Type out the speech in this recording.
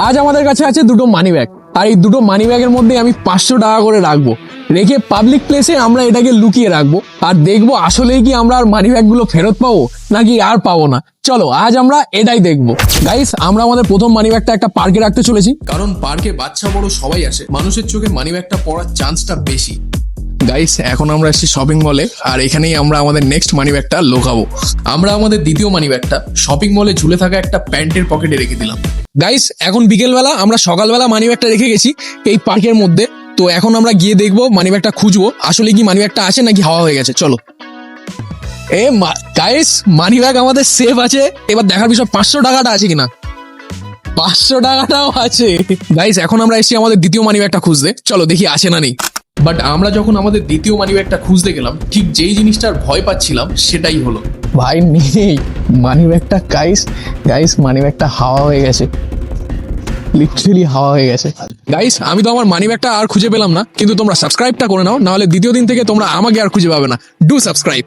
আজ আমাদের কাছে আছে দুটো মানি ব্যাগ, আর এই দুটো মানি ব্যাগের মধ্যে আমি 500 টাকা করে রাখবো, রেখে পাবলিক প্লেসে আমরা এটাকে লুকিয়ে রাখবো আর দেখবো আসলেই কি আমরা আর মানি ব্যাগগুলো ফেরত পাবো নাকি আর পাবো না। চলো আজ আমরা এটাই দেখবো। গাইস, আমরা আমাদের প্রথম মানি ব্যাগটা একটা পার্কে রাখতে চলেছি, কারণ পার্কে বাচ্চা বড় সবাই আসে, মানুষের চোখে মানি ব্যাগটা পড়ার চান্সটা বেশি। গাইস, এখন আমরা এসেছি শপিং মলে, আর এখানেই আমরা আমাদের নেক্সট মানি ব্যাগটা লোকাবো। আমরা আমাদের দ্বিতীয় মানি ব্যাগটা শপিং মলে ঝুলে থাকা একটা প্যান্টের পকেটে রেখে দিলাম। গাইস, এখন বিকেলবেলা, আমরা সকালবেলা মানি ব্যাগটা রেখে গেছি এই পার্কের মধ্যে। তো এখন আমরা গিয়ে দেখবো মানি ব্যাগটা খুঁজবো, আসলে কি মানি ব্যাগটা আছে নাকি হাওয়া হয়ে গেছে। চলো। গাইস, মানি ব্যাগ আমাদের সেফ আছে। এবার দেখার বিষয় 500 টাকাটা আছে কিনা। 500 টাকাটাও আছে। গাইস, এখন আমরা এসেছি আমাদের দ্বিতীয় মানি ব্যাগটা খুঁজতে। চলো দেখি আছে না নেই। বাট আমরা যখন আমাদের দ্বিতীয় মানি ব্যাগটা খুঁজতে গেলাম, ঠিক যেই জিনিসটার ভয় পাচ্ছিলাম সেটাই হলো। ভাই নেই মানি ব্যাগটা। গাইস মানি ব্যাগটা হাওয়া হয়ে গেছে, লিটারালি হাওয়া হয়ে গেছে। গাইস, আমি তো আমার মানি ব্যাগটা আর খুঁজে পেলাম না, কিন্তু তোমরা সাবস্ক্রাইবটা করে নাও, নাহলে দ্বিতীয় দিন থেকে তোমরা আমাকে আর খুঁজে পাবে না। Do subscribe.